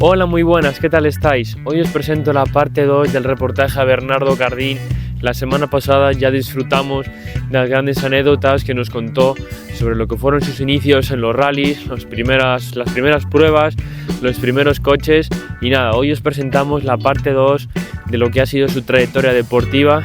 Hola, muy buenas, ¿qué tal estáis? Hoy os presento la parte 2 del reportaje a Bernardo Cardín. La semana pasada ya disfrutamos de las grandes anécdotas que nos contó sobre lo que fueron sus inicios en los rallies, las primeras pruebas, los primeros coches y nada, hoy os presentamos la parte 2 de lo que ha sido su trayectoria deportiva.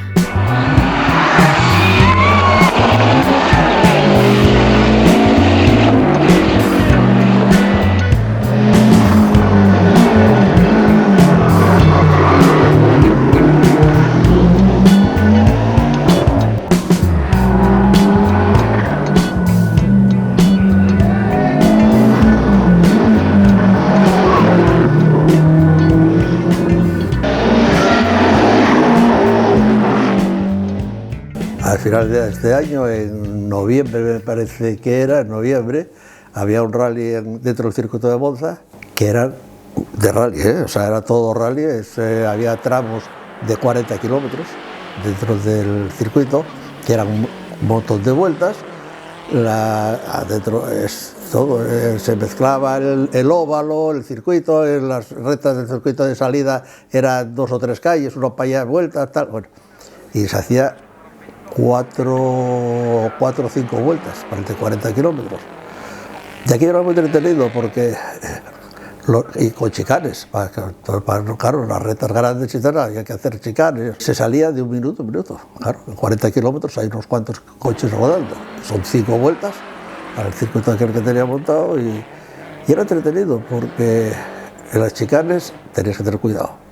Al final de este año, en noviembre me parece que era, en noviembre, había un rally dentro del circuito de Monza, que era de rally, o sea, era todo rally, había tramos de 40 kilómetros dentro del circuito, que eran un montón de vueltas, adentro es todo, se mezclaba el óvalo, el circuito, en las rectas del circuito de salida eran 2 o 3 calles, uno para allá, vueltas, tal, bueno, y se hacía 4 o 5 vueltas de 40 kilómetros. Y aquí era muy entretenido porque, y con chicanes, claro, las retas grandes y tal, había que hacer chicanes. Se salía de un minuto, claro, en 40 kilómetros hay unos cuantos coches rodando. Son 5 vueltas al circuito aquel que tenía montado y era entretenido porque en las chicanes tenías que tener cuidado.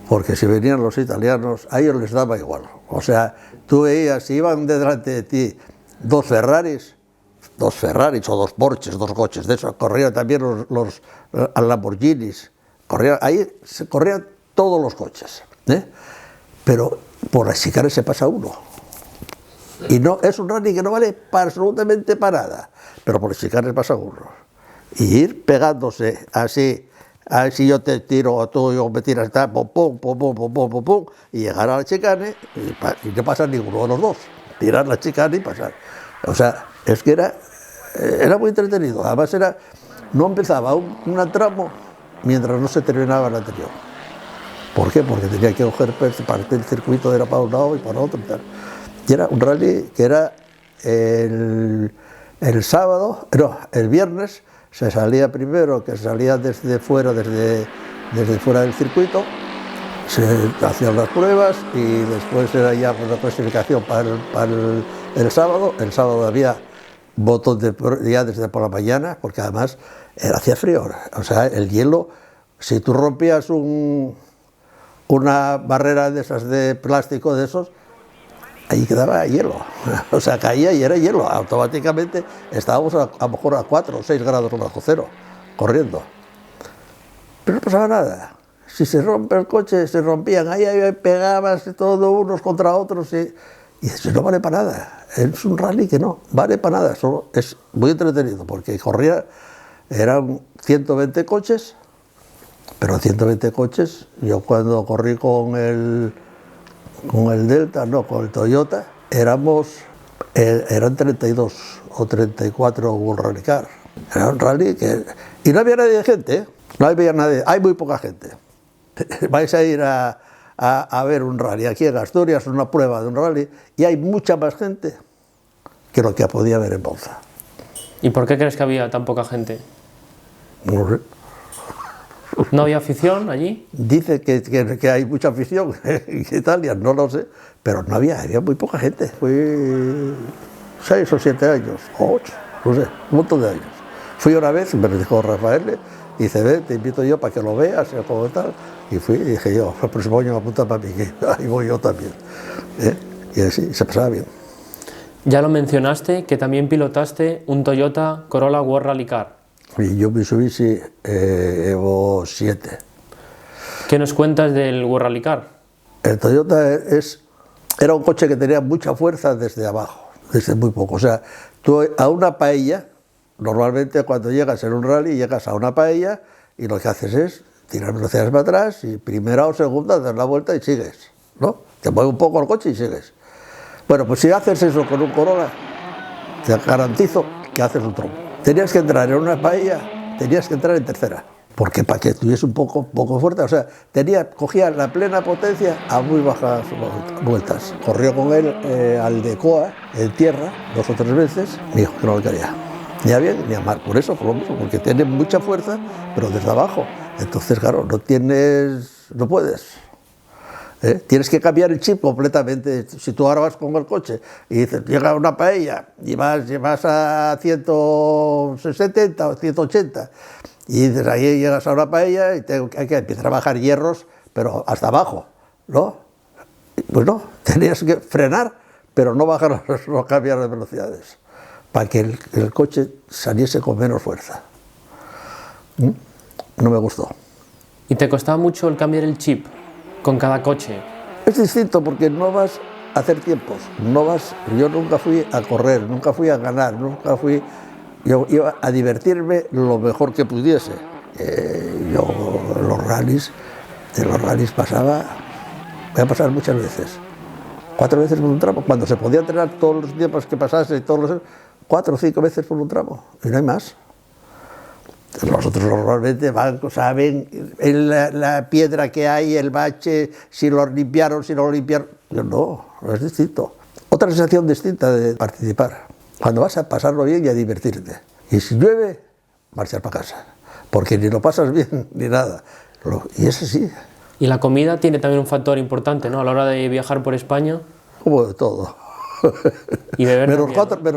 Porque si venían los italianos, a ellos les daba igual. O sea, tú veías, si iban delante de ti dos Ferraris o 2 Porsches, 2 coches de esos, corrían también los Lamborghinis, ahí se corrían todos los coches, pero por las chicanes se pasa uno. Y no, es un rally que no vale absolutamente para nada, pero por las chicanes pasa uno. Y ir pegándose así, a ver si yo te tiro o tú me tiras, pum, y llegar a la chicane y no pasar ninguno de los dos. Tirar la chicane y pasar. O sea, es que era muy entretenido. Además, no empezaba un tramo mientras no se terminaba el anterior. ¿Por qué? Porque tenía que coger parte del circuito, era para un lado y para otro y tal. Y era un rally que era el sábado, no, el viernes. Se salía primero, que se salía desde fuera del circuito, se hacían las pruebas y después era ya la clasificación para el sábado. El sábado había botón ya desde por la mañana, porque además hacía frío. O sea, el hielo, si tú rompías una barrera de esas de plástico de esos, ahí quedaba hielo, o sea, caía y era hielo, automáticamente estábamos a lo mejor a 4 o 6 grados bajo cero, corriendo. Pero no pasaba nada, si se rompe el coche, se rompían, ahí pegabas todo unos contra otros y eso no vale para nada, es un rally que no vale para nada, solo es muy entretenido porque eran 120 coches, pero 120 coches, yo cuando corrí con el Delta, no, con el Toyota, eran 32 o 34 World Rally Car. Era un rally y no había nadie de gente, no había nadie, hay muy poca gente. Vais a ir a ver un rally aquí en Asturias, una prueba de un rally, y hay mucha más gente que lo que podía haber en Monza. ¿Y por qué crees que había tan poca gente? No sé. ¿No había afición allí? Dice que hay mucha afición en Italia, no lo sé, pero no había muy poca gente. Fui 6 o 7 años, o 8, no sé, un montón de años. Fui una vez, me lo dijo Rafael, y dice, ven, te invito yo para que lo veas, o como tal. Y fui y dije yo, el próximo año me apunta para mí, que ahí voy yo también. Y así, se pasaba bien. Ya lo mencionaste, que también pilotaste un Toyota Corolla World Rally Car. Y yo Mitsubishi Evo 7. ¿Qué nos cuentas del World Rally Car? El Toyota era un coche que tenía mucha fuerza desde abajo, desde muy poco. O sea, tú a una paella, normalmente cuando llegas en un rally, llegas a una paella y lo que haces es tirar velocidades para atrás y primera o segunda, das la vuelta y sigues, ¿no? Te mueve un poco el coche y sigues. Bueno, pues si haces eso con un Corolla, te garantizo que haces un trompo. Tenías que entrar en una paella, tenías que entrar en tercera. porque para que tuviese un poco fuerte, o sea, cogía la plena potencia a muy bajas vueltas. Corrió con él al de Coa, en tierra, 2 o 3 veces, me dijo que no lo quería, ni a bien ni a mal, por eso, por lo mismo, porque tiene mucha fuerza, pero desde abajo. Entonces, claro, no puedes. Tienes que cambiar el chip completamente. Si tú ahora vas con el coche y dices, llega una paella y vas a 170 o 180 y dices, ahí llegas a una paella y hay que empezar a bajar hierros, pero hasta abajo, ¿no? Pues no, tenías que frenar, pero no bajar, no cambiar las velocidades, para que el coche saliese con menos fuerza. No me gustó. ¿Y te costaba mucho el cambiar el chip con cada coche? Es distinto porque no vas a hacer tiempos, yo nunca fui a correr, nunca fui a ganar, yo iba a divertirme lo mejor que pudiese. Yo de los rallies voy a pasar muchas veces, 4 veces por un tramo, cuando se podía entrenar todos los tiempos que pasase, 4 o 5 veces por un tramo, y no hay más. Los otros normalmente saben la piedra que hay, el bache, si lo limpiaron, si no lo limpiaron. Yo no es distinto. Otra sensación distinta de participar, cuando vas a pasarlo bien y a divertirte. Y si llueve, marchar para casa, porque ni lo pasas bien ni nada. Y eso sí. Y la comida tiene también un factor importante, ¿no? A la hora de viajar por España. Como de todo. Y beber menos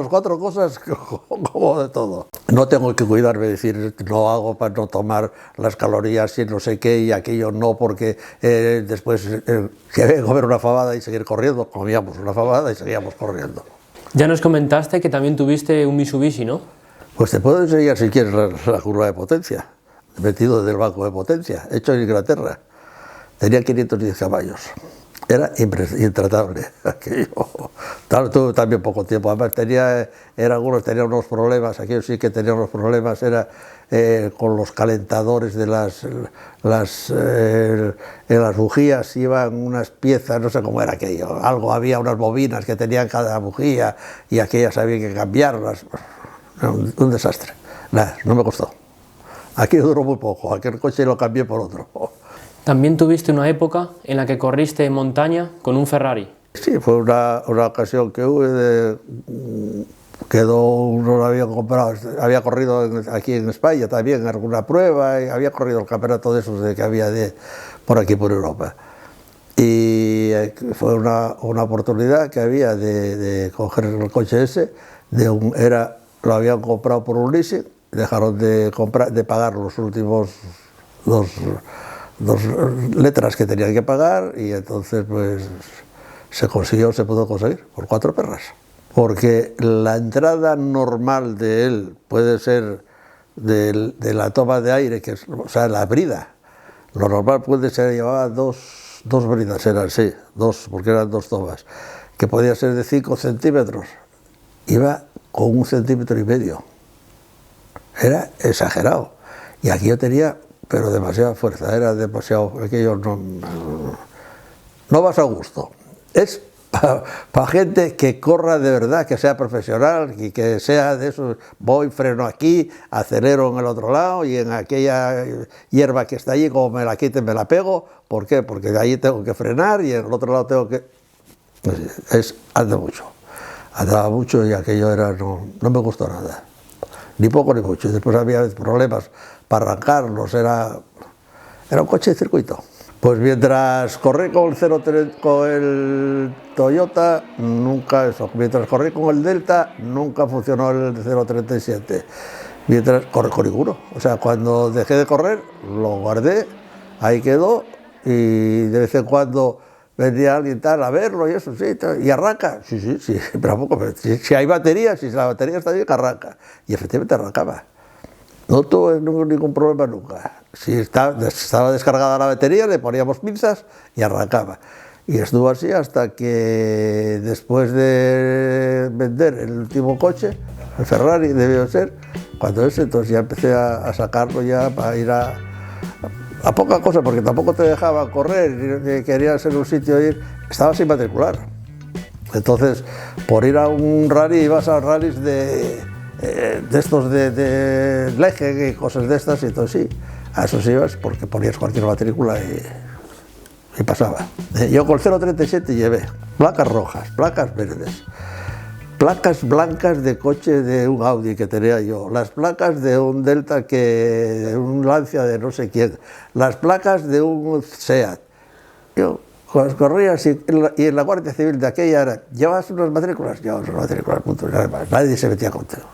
4 cosas, como de todo. No tengo que cuidarme, decir, no hago para no tomar las calorías y no sé qué, y aquello no, porque después que comer una fabada y seguir corriendo, comíamos una fabada y seguíamos corriendo. Ya nos comentaste que también tuviste un Mitsubishi, ¿no? Pues te puedo enseñar si quieres la curva de potencia, metido desde el banco de potencia, hecho en Inglaterra. Tenía 510 caballos. Era intratable aquello. Tuve también poco tiempo. Además algunos tenían unos problemas, aquellos sí que tenían unos problemas, era con los calentadores de en las bujías iban unas piezas, no sé cómo era aquello, había unas bobinas que tenían cada bujía y aquellas había que cambiarlas. Un desastre. Nada, no me costó. Aquí duró muy poco, aquel coche lo cambié por otro. También tuviste una época en la que corriste en montaña con un Ferrari. Sí, fue una ocasión que hubo uno lo había comprado, había corrido aquí en España también en alguna prueba, y había corrido el campeonato de esos que había por aquí por Europa. Y fue una oportunidad que había de coger el coche ese, lo habían comprado por un leasing, dejaron de pagar los últimos dos letras que tenían que pagar, y entonces pues se pudo conseguir por 4 perras. Porque la entrada normal de él puede ser de la toma de aire, o sea, la brida. Lo normal puede ser, llevaba dos bridas, eran, sí, porque eran 2 tomas, que podía ser de 5 centímetros. Iba con 1,5 centímetros. Era exagerado. Y aquí yo tenía, pero demasiada fuerza, era demasiado, aquello no vas a gusto. Es para gente que corra de verdad, que sea profesional y que sea de eso, voy, freno aquí, acelero en el otro lado y en aquella hierba que está allí, como me la quiten, me la pego. ¿Por qué? Porque de ahí tengo que frenar y en el otro lado tengo que... Andaba mucho y aquello no me gustó nada. Ni poco ni mucho. Y después había problemas para arrancarlos, era un coche de circuito. Pues mientras corrí con el Toyota, nunca eso. Mientras corrí con el Delta, nunca funcionó el 037. Mientras corrí con ninguno. O sea, cuando dejé de correr, lo guardé, ahí quedó, y de vez en cuando venía alguien tal a verlo y eso, sí, y arranca. Sí, pero si hay batería, si la batería está bien, arranca. Y efectivamente arrancaba. No tuve ningún problema nunca. Si estaba descargada la batería, le poníamos pinzas y arrancaba. Y estuvo así hasta que después de vender el último coche, el Ferrari debió ser, entonces ya empecé a sacarlo ya para ir a poca cosa, porque tampoco te dejaba correr, y querías en un sitio ir, estaba sin matricular. Entonces, por ir a un rally, ibas a rallies de de estos de Leje y cosas de estas, y entonces sí, a esos ibas porque ponías cualquier matrícula y pasaba. Yo con el 037 llevé placas rojas, placas verdes, placas blancas de coche de un Audi que tenía yo, las placas de un Delta, de un Lancia de no sé quién, las placas de un Seat. Yo corría así, y en la Guardia Civil de aquella era, ¿llevas unas matrículas? Llevas unas matrículas, punto, nada más. Nadie se metía contigo.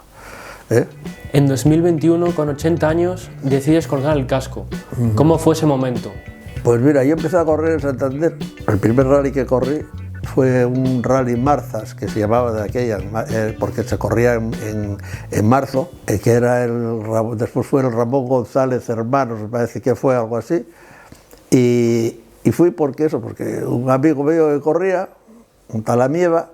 En 2021, con 80 años, decides colgar el casco. ¿Cómo fue ese momento? Pues mira, yo empecé a correr en Santander. El primer rally que corrí fue un rally Marzas, que se llamaba de aquella, porque se corría en marzo, que era después fue el Ramón González Hermanos, me parece que fue algo así. Y fui porque un amigo mío que corría, un tal Amieva,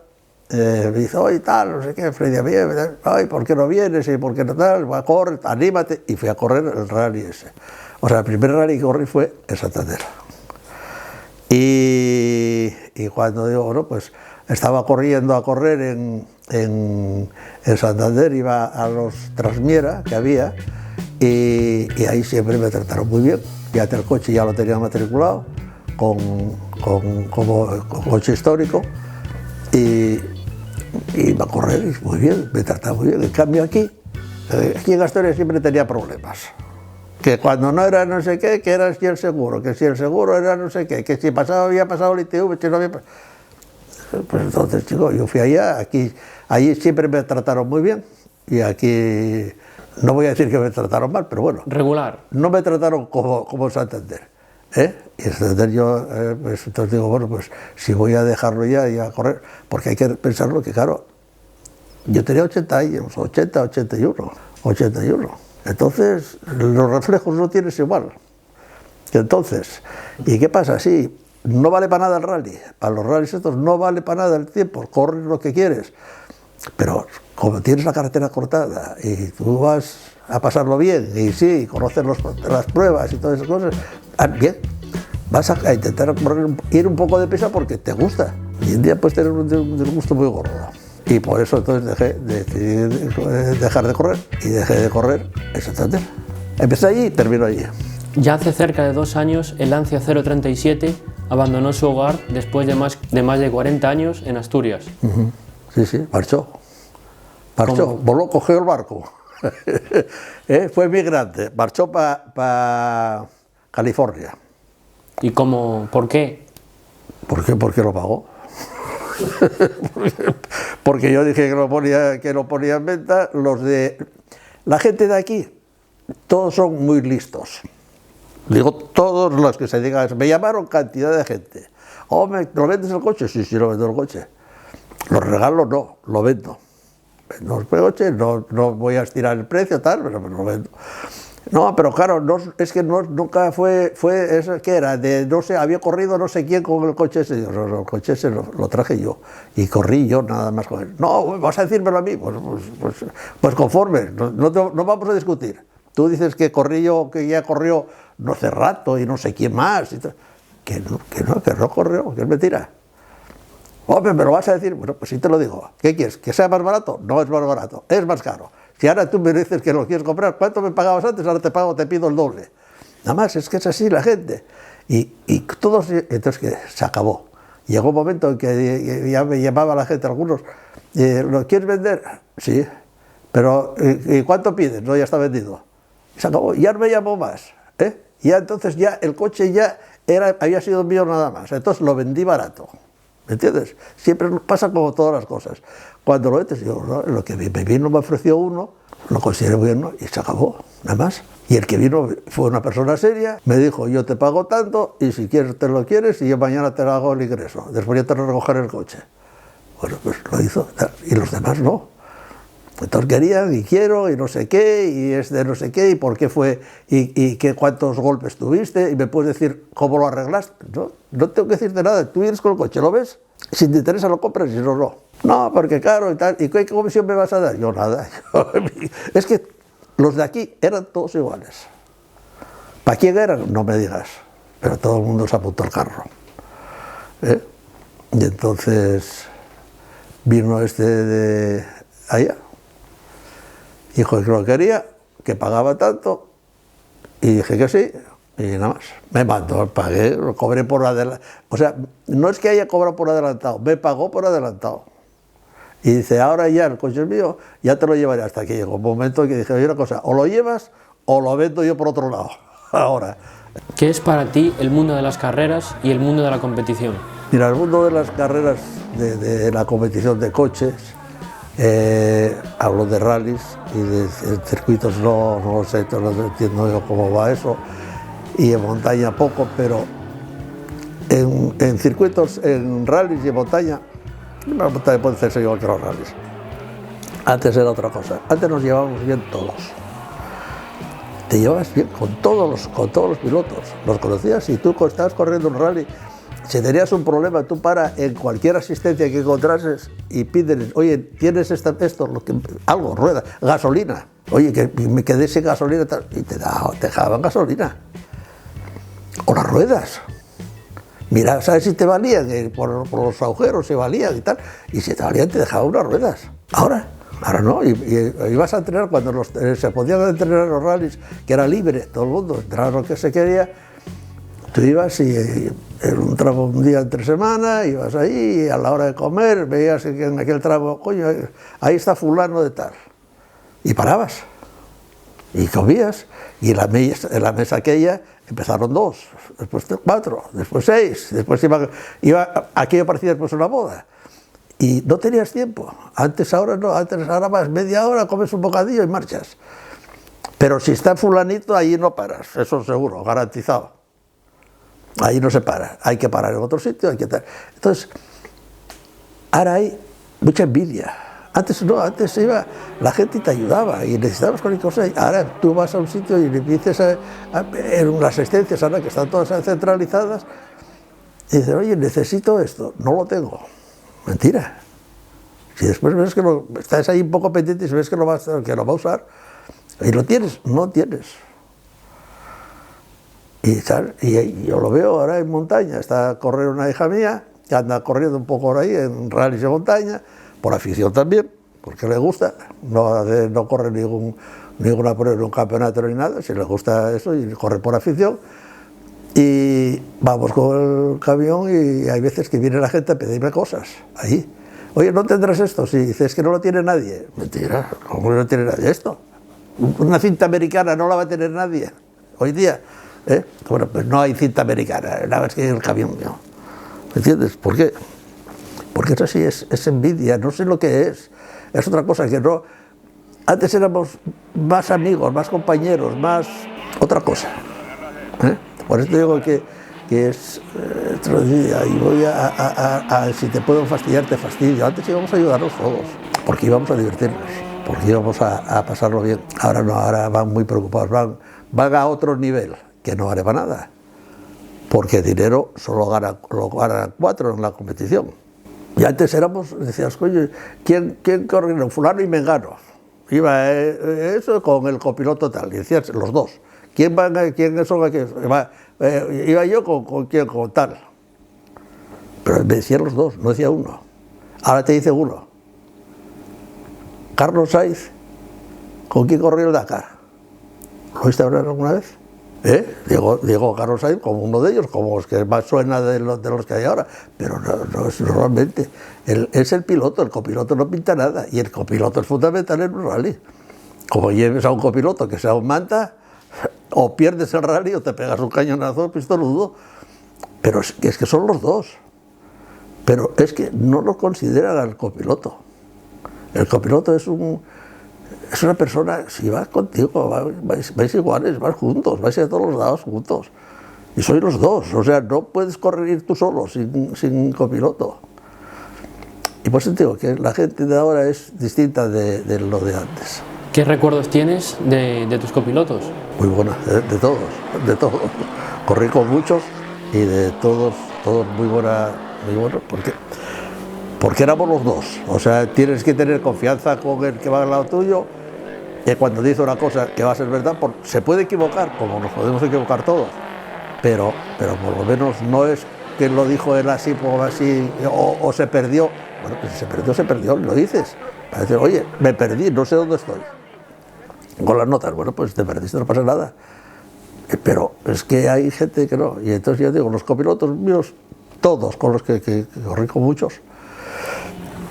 me dice, oye, tal, no sé qué, Freddy Amieva, ay, ¿por qué no vienes? ¿Y por qué no tal? Va a correr, anímate. Y fui a correr el rally ese. O sea, el primer rally que corrí fue en Santander. Y cuando digo, bueno, pues estaba corriendo a correr en Santander, iba a los Trasmiera que había, y ahí siempre me trataron muy bien. Ya el coche ya lo tenía matriculado como coche histórico, y iba a correr muy bien, me trataba muy bien. En cambio aquí en Asturias siempre tenía problemas. Que cuando no era no sé qué, que era si el seguro, que si el seguro era no sé qué, que si había pasado el ITV, si no había pasado. Pues entonces, chico, yo fui allá, allí siempre me trataron muy bien, y aquí no voy a decir que me trataron mal, pero bueno. Regular. No me trataron como Santander. Y en Santander yo, pues, entonces digo, bueno, pues si voy a dejarlo ya y a correr, porque hay que pensarlo que, claro, yo tenía 80 años, 81. Entonces, los reflejos no tienes igual. Entonces, ¿y qué pasa? Sí, no vale para nada el rally. Para los rallies estos no vale para nada el tiempo, corres lo que quieres. Pero como tienes la carretera cortada y tú vas a pasarlo bien, y sí, conocer las pruebas y todas esas cosas, bien, vas a intentar ir un poco de prisa porque te gusta. Y un día puedes tener un gusto muy gordo. Y por eso entonces decidí dejar de correr, y dejé de correr en Santander. Empecé allí y termino allí. Ya hace cerca de 2 años, el Lancia 037 abandonó su hogar después de más de 40 años en Asturias. Sí, marchó, voló, cogió el barco. Fue migrante, marchó para California. ¿Y cómo? ¿Por qué? ¿Por qué? Porque lo pagó. Porque yo dije que lo ponía en venta. La gente de aquí, todos son muy listos. Digo, todos los que se digan, me llamaron cantidad de gente. ¿Lo vendes el coche? Sí, lo vendo el coche. Los regalo no, lo vendo. Vendo el coche, no voy a estirar el precio, tal, pero lo vendo. No, pero claro, nunca fue eso que era, no sé, había corrido no sé quién con el coche ese. El coche ese lo traje yo, y corrí yo nada más con él. No, vas a decírmelo a mí, pues conforme, no vamos a discutir. Tú dices que corrí yo, que ya corrió no hace rato y no sé quién más. Que no corrió, que es mentira. Hombre, ¿me lo vas a decir? Bueno, pues sí te lo digo. ¿Qué quieres? ¿Que sea más barato? No es más barato, es más caro. Si ahora tú me dices que lo quieres comprar, ¿cuánto me pagabas antes? Ahora te pido el doble. Nada más, es que es así la gente. Y todos, entonces que se acabó. Llegó un momento en que ya me llamaba la gente, algunos, ¿lo quieres vender? Sí, pero ¿y cuánto pides? No, ya está vendido. Y se acabó, ya no me llamó más. Ya entonces ya el coche ya había sido mío nada más, entonces lo vendí barato. ¿Me entiendes? Siempre pasa como todas las cosas. Cuando lo vendes, yo, ¿no? Lo que me vino me ofreció uno, lo consideré bueno y se acabó, nada más. Y el que vino fue una persona seria, me dijo, yo te pago tanto y si quieres te lo quieres y yo mañana te hago el ingreso. Después ya te recogeré el coche. Bueno, pues lo hizo, y los demás no. Entonces querían y quiero y no sé qué, y es de no sé qué, y por qué fue, y cuántos golpes tuviste, y me puedes decir cómo lo arreglaste. No tengo que decirte nada, tú vienes con el coche, ¿lo ves? Si te interesa lo compras, y si no, no. No, porque claro, y tal, ¿y qué comisión me vas a dar? Yo nada. Es que los de aquí eran todos iguales. ¿Para quién eran? No me digas, pero todo el mundo se apuntó al carro. Y entonces vino este de allá. Dijo que lo quería, que pagaba tanto, y dije que sí, y nada más. Me mandó, pagué, lo cobré por adelantado. O sea, no es que haya cobrado por adelantado, me pagó por adelantado. Y dice, ahora ya el coche es mío, ya te lo llevaré. Hasta que llegó un momento que dije, oye, una cosa, o lo llevas o lo vendo yo por otro lado. Ahora. ¿Qué es para ti el mundo de las carreras y el mundo de la competición? Mira, el mundo de las carreras, de la competición de coches, hablo de rallies y de circuitos, no lo sé, no entiendo yo cómo va eso, y en montaña poco, pero en circuitos, en rallies y en montaña puede hacerse igual que los rallies. Antes era otra cosa, antes nos llevábamos bien todos. Te llevabas bien con todos los pilotos, los conocías y tú estabas corriendo un rally. Si tenías un problema, tú para en cualquier asistencia que encontrases y pídeles, oye, ¿tienes esto, algo, rueda, gasolina? Oye, que me quedé sin gasolina y te dejaban gasolina. O las ruedas. Mira, ¿sabes si te valían? Por los agujeros se valían y tal. Y si te valían, te dejaban unas ruedas. Ahora no, y ibas a entrenar cuando se podían entrenar los rallies, que era libre, todo el mundo entraba lo que se quería. Tú ibas y en un tramo un día entre semana, ibas ahí y a la hora de comer veías que en aquel tramo, coño, ahí está fulano de tal. Y parabas, y comías, y en la mesa aquella empezaron 2, después 4, después 6, después aquello parecía después una boda. Y no tenías tiempo. Ahora no, ahora vas media hora, comes un bocadillo y marchas. Pero si está fulanito, ahí no paras, eso seguro, garantizado. Ahí no se para, hay que parar en otro sitio, hay que estar. Entonces, ahora hay mucha envidia. Antes no, antes la gente te ayudaba y necesitabas cualquier cosa. Ahora tú vas a un sitio y le dices en las asistencias, ahora que están todas centralizadas, y dices, oye, necesito esto, no lo tengo. Mentira. Si después ves que estás ahí un poco pendiente y ves que lo va a usar, y lo tienes, no tienes. Y yo lo veo ahora en montaña, está a correr una hija mía, que anda corriendo un poco por ahí en rallies de montaña, por afición también, porque le gusta, no corre ninguna prueba, ni un campeonato ni nada, si le gusta eso y corre por afición. Y vamos con el camión y hay veces que viene la gente a pedirme cosas, ahí. Oye, ¿no tendrás esto? Si dices que no lo tiene nadie. Mentira, ¿cómo no tiene nadie esto? Una cinta americana no la va a tener nadie hoy día. Bueno, pues no hay cinta americana, nada más que el camión mío. ¿Me entiendes? ¿Por qué? Porque eso sí es envidia, no sé lo que es. Es otra cosa que no. Antes éramos más amigos, más compañeros, más otra cosa. Por eso te digo que es otro día y voy si te puedo fastidiar, te fastidio. Antes íbamos a ayudarnos todos, porque íbamos a divertirnos, porque íbamos a pasarlo bien. Ahora no, ahora van muy preocupados, van a otro nivel, que no vale para nada, porque dinero solo lo ganan 4 en la competición. Y antes decías, coño, ¿quién corrió? Fulano y Mengano. Iba eso con el copiloto tal, y decías los dos. ¿Quién son aquellos? Iba yo con tal. Pero me decían los dos, no decía uno. Ahora te dice uno. Carlos Sainz, ¿con quién corrió el Dakar? ¿Lo oíste hablar alguna vez? Digo Carlos Sainz como uno de ellos, como los que más suena de los que hay ahora, pero no es normalmente. Él es el piloto, el copiloto no pinta nada, y el copiloto es fundamental en un rally. Como lleves a un copiloto que sea un manta, o pierdes el rally o te pegas un cañonazo pistoludo, pero es que son los dos. Pero es que no lo consideran al copiloto. El copiloto es una persona, si vas contigo, vais iguales, vais juntos, vais a todos los lados juntos. Y sois los dos, o sea, no puedes correr tú solo, sin copiloto. Y por eso te digo que la gente de ahora es distinta de lo de antes. ¿Qué recuerdos tienes de tus copilotos? Muy buenos, de todos. Corrí con muchos y de todos muy buenos, porque éramos los dos. O sea, tienes que tener confianza con el que va al lado tuyo, que cuando dice una cosa que va a ser verdad, se puede equivocar, como nos podemos equivocar todos, pero por lo menos no es que lo dijo él así, o se perdió. Bueno, pues si se perdió, lo dices. Para decir, oye, me perdí, no sé dónde estoy. con las notas. Bueno, pues te perdiste, no pasa nada. Pero es que hay gente que no. Y entonces yo digo, los copilotos míos, todos con los que corrí con muchos,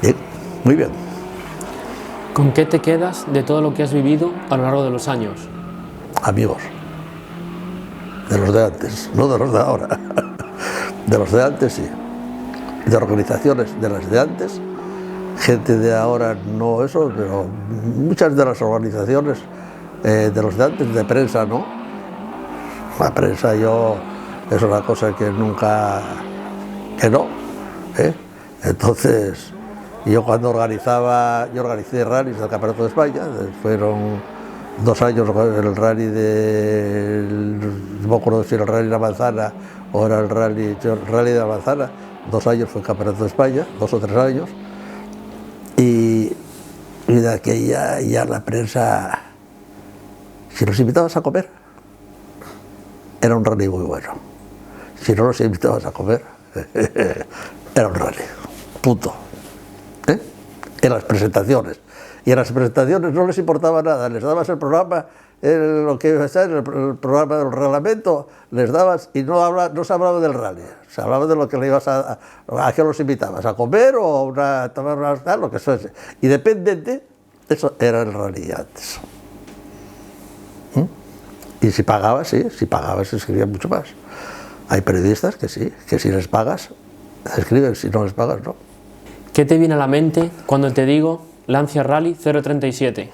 bien, muy bien. ¿Con qué te quedas de todo lo que has vivido a lo largo de los años? Amigos, de los de antes, no de los de ahora. De los de antes sí, de organizaciones de las de antes, gente de ahora no eso, pero muchas de las organizaciones de los de antes, de prensa no. La prensa es una cosa que nunca, que no. Entonces, yo cuando yo organicé rallies del Campeonato de España, fueron 2 años el rally no me acuerdo si era el rally de la Manzana o era el rally de la Manzana, 2 años fue el Campeonato de España, 2 o 3 años, y de aquella ya la prensa, si los invitabas a comer, era un rally muy bueno. Si no los invitabas a comer, era un rally, punto. En las presentaciones. Y en las presentaciones no les importaba nada, les dabas el programa, lo que iba a ser el programa del reglamento, les dabas y no se hablaba del rally, se hablaba de lo que le ibas a qué los invitabas, a comer o a tomar una lo que fuese. Y dependiente, eso era el rally antes. Y si pagabas, sí, si pagabas se escribía mucho más. Hay periodistas que sí, que si les pagas, escriben, si no les pagas, no. ¿Qué te viene a la mente cuando te digo Lancia Rally 037?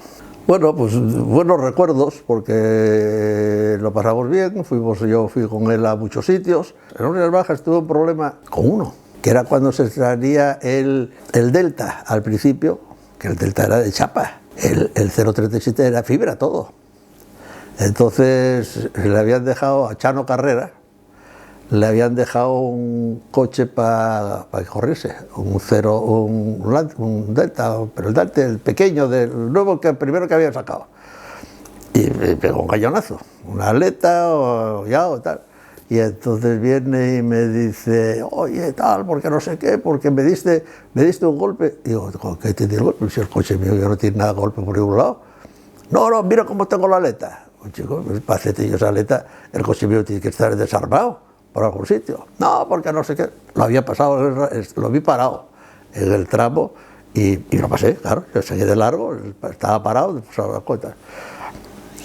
Bueno, pues buenos recuerdos, porque lo pasamos bien, yo fui con él a muchos sitios. En Unas Bajas tuve un problema con uno, que era cuando se traía el Delta al principio, que el Delta era de chapa, el 037 era fibra todo. Entonces le habían dejado a Chano Carrera, le habían dejado un coche para que corriese, un Delta, pero el Delta, el pequeño, el nuevo, el primero que habían sacado. Y me pegó un cañonazo, una aleta o tal. Y entonces viene y me dice, oye, tal, porque no sé qué, porque me diste un golpe. Y digo, ¿con qué te di el golpe? Si el coche mío ya no tiene nada de golpe por ningún lado. No, mira cómo tengo la aleta. Pues chico, para hacerte yo esa aleta, el coche mío tiene que estar desarmado por algún sitio. No, porque no sé qué. Lo había pasado, lo vi parado en el tramo y lo pasé, claro. Yo seguí de largo, estaba parado, pasaba las cuentas.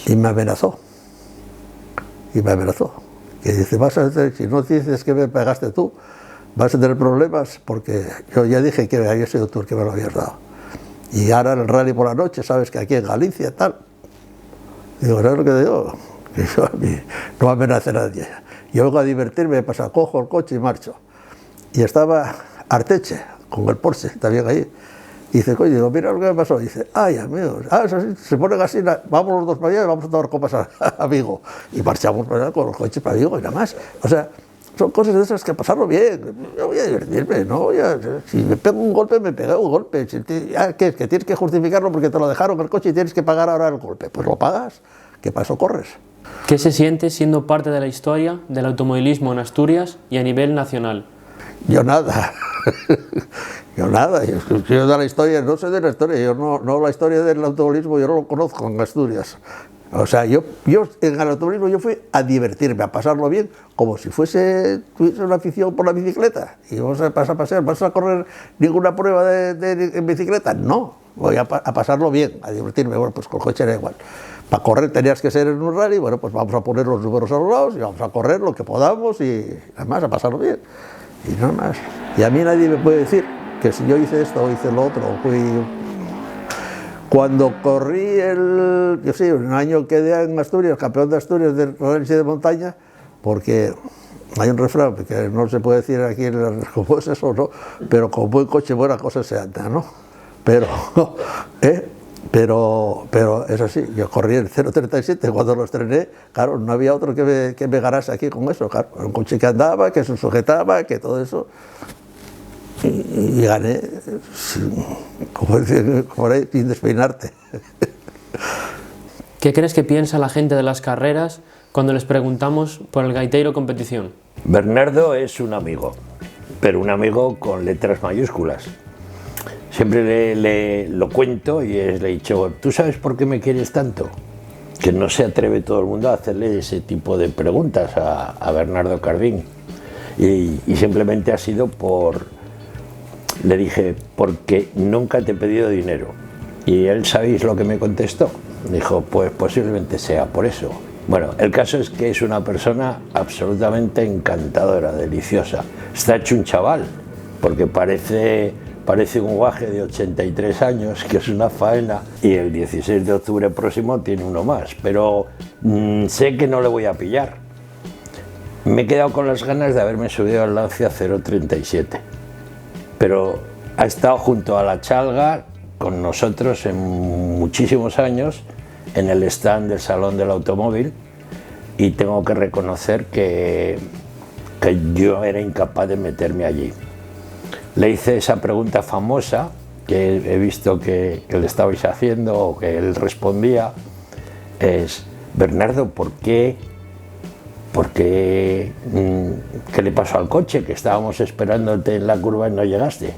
Y me amenazó. Que dice, si no dices que me pegaste tú, vas a tener problemas, porque yo ya dije que había sido tú el que me lo habías dado. Y ahora en el rally por la noche, sabes que aquí en Galicia, tal. Digo, ¿sabes lo que digo? Que yo a mí no amenace a nadie. Yo vengo a divertirme, cojo el coche y marcho. Y estaba Arteche, con el Porsche, también ahí. Y dice, coño, digo, mira lo que me pasó. Y dice, ay, amigos, eso sí, se ponen así, vamos los dos para allá y vamos a tomar copas a Vigo. Y marchamos para allá con los coches para Vigo y nada más. O sea, son cosas de esas que pasarlo bien. Yo voy a divertirme, ¿no? Si me pego un golpe, me pega un golpe. ¿Qué es? Que tienes que justificarlo porque te lo dejaron el coche y tienes que pagar ahora el golpe. Pues lo pagas, ¿qué pasó? Corres. ¿Qué se siente siendo parte de la historia del automovilismo en Asturias y a nivel nacional? Yo nada. Yo de la historia, no sé de la historia, yo no la historia del automovilismo, yo no lo conozco en Asturias. O sea, yo en el automovilismo yo fui a divertirme, a pasarlo bien, como si tuviese una afición por la bicicleta. Y vas a pasear, ¿vas a correr ninguna prueba en bicicleta? No, voy a pasarlo bien, a divertirme. Bueno, pues con el coche era igual. Para correr tenías que ser en un rally, bueno, pues vamos a poner los números a los lados y vamos a correr lo que podamos y además a pasarlo bien. Y nada más. Y a mí nadie me puede decir que si yo hice esto o hice lo otro, cuando corrí un año quedé en Asturias, campeón de Asturias de rally de montaña, porque hay un refrán que no se puede decir aquí cómo es eso, ¿no? Pero con buen coche buena cosa se anda, ¿no? Pero es así, yo corrí el 037 cuando lo estrené, claro, no había otro que me ganase aquí con eso, claro, un coche que andaba, que se sujetaba, que todo eso, y gané, sin despeinarte. ¿Qué crees que piensa la gente de las carreras cuando les preguntamos por el Gaiteiro Competición? Bernardo es un amigo, pero un amigo con letras mayúsculas. Siempre lo cuento y le he dicho, ¿tú sabes por qué me quieres tanto? que no se atreve todo el mundo a hacerle ese tipo de preguntas a Bernardo Cardín. Y simplemente ha sido le dije, porque nunca te he pedido dinero. Y él, ¿sabéis lo que me contestó? Dijo, pues posiblemente sea por eso. Bueno, el caso es que es una persona absolutamente encantadora, deliciosa. Está hecho un chaval, porque parece un guaje de 83 años, que es una faena, y el 16 de octubre próximo tiene uno más, pero sé que no le voy a pillar. Me he quedado con las ganas de haberme subido al Lancia 037, pero ha estado junto a la Chalga con nosotros en muchísimos años, en el stand del Salón del Automóvil, y tengo que reconocer que yo era incapaz de meterme allí. Le hice esa pregunta famosa que he visto que le estabais haciendo, o que él respondía, es: Bernardo, ¿por qué? ¿Qué le pasó al coche? Que estábamos esperándote en la curva y no llegaste.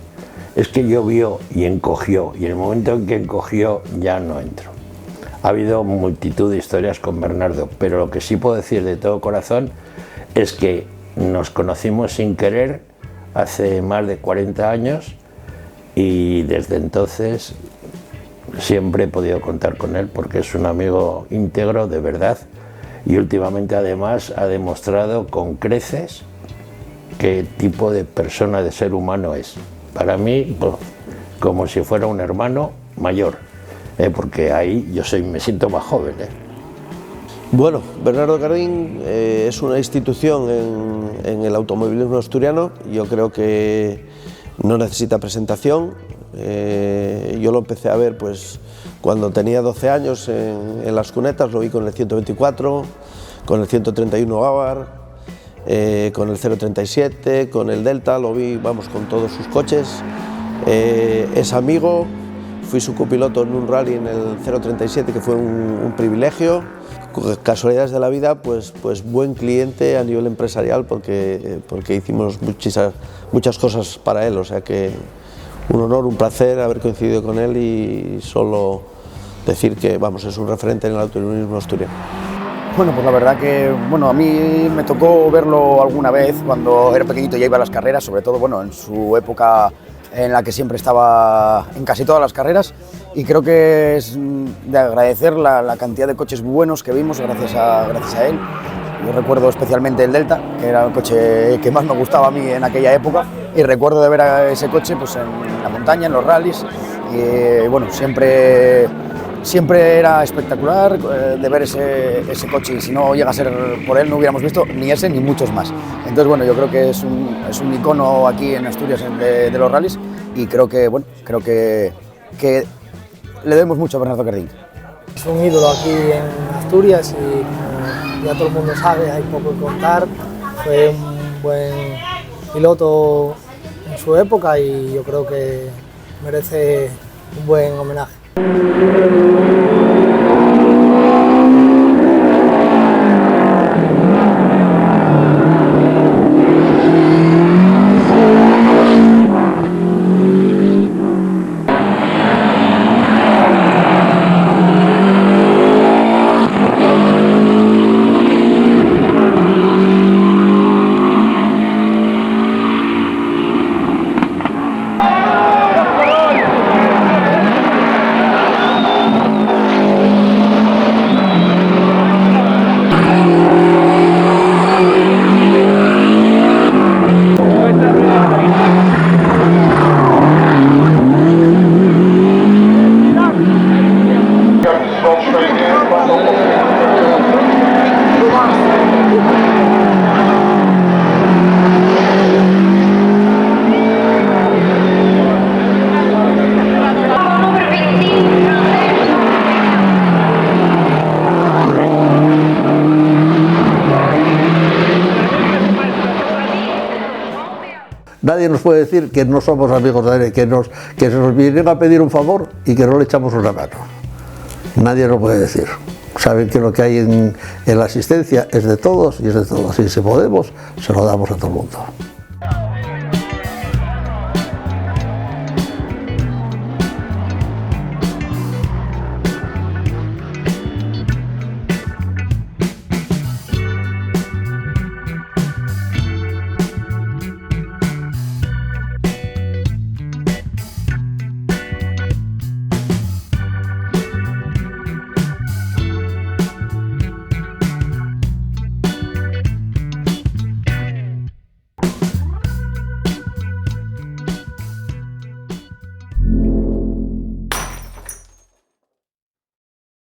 Es que llovió y encogió, y en el momento en que encogió ya no entro. Ha habido multitud de historias con Bernardo, pero lo que sí puedo decir de todo corazón es que nos conocimos sin querer hace más de 40 años, y desde entonces siempre he podido contar con él, porque es un amigo íntegro de verdad, y últimamente además ha demostrado con creces qué tipo de persona, de ser humano es. Para mí, pues, como si fuera un hermano mayor, porque ahí me siento más joven. Bueno, Bernardo Cardín es una institución en el automovilismo asturiano. Yo creo que no necesita presentación. Yo lo empecé a ver pues cuando tenía 12 años en las cunetas. Lo vi con el 124, con el 131 Bauer, con el 037, con el Delta. Lo vi, vamos, con todos sus coches. Es amigo, fui su copiloto en un rally en el 037, que fue un privilegio. Casualidades de la vida, pues buen cliente a nivel empresarial, porque hicimos muchas cosas para él, o sea que un honor, un placer haber coincidido con él, y solo decir que, vamos, es un referente en el automovilismo asturiano. Bueno, pues la verdad que, bueno, a mí me tocó verlo alguna vez cuando era pequeñito, ya iba a las carreras, sobre todo, bueno, en su época en la que siempre estaba en casi todas las carreras, y creo que es de agradecer la cantidad de coches buenos que vimos gracias a él. Yo recuerdo especialmente el Delta, que era el coche que más me gustaba a mí en aquella época, y recuerdo de ver a ese coche pues en la montaña, en los rallies, y bueno, siempre era espectacular de ver ese coche, y si no llega a ser por él no hubiéramos visto ni ese ni muchos más. Entonces, bueno, yo creo que es un icono aquí en Asturias de los rallies, y creo que le debemos mucho a Bernardo Cardín. Es un ídolo aquí en Asturias, y como ya todo el mundo sabe, hay poco que contar. Fue un buen piloto en su época, y yo creo que merece un buen homenaje. Nadie nos puede decir que no somos amigos de él, que se nos vienen a pedir un favor y que no le echamos una mano. Nadie lo puede decir. Saben que lo que hay en la asistencia es de todos, y es de todos. Y si podemos, se lo damos a todo el mundo.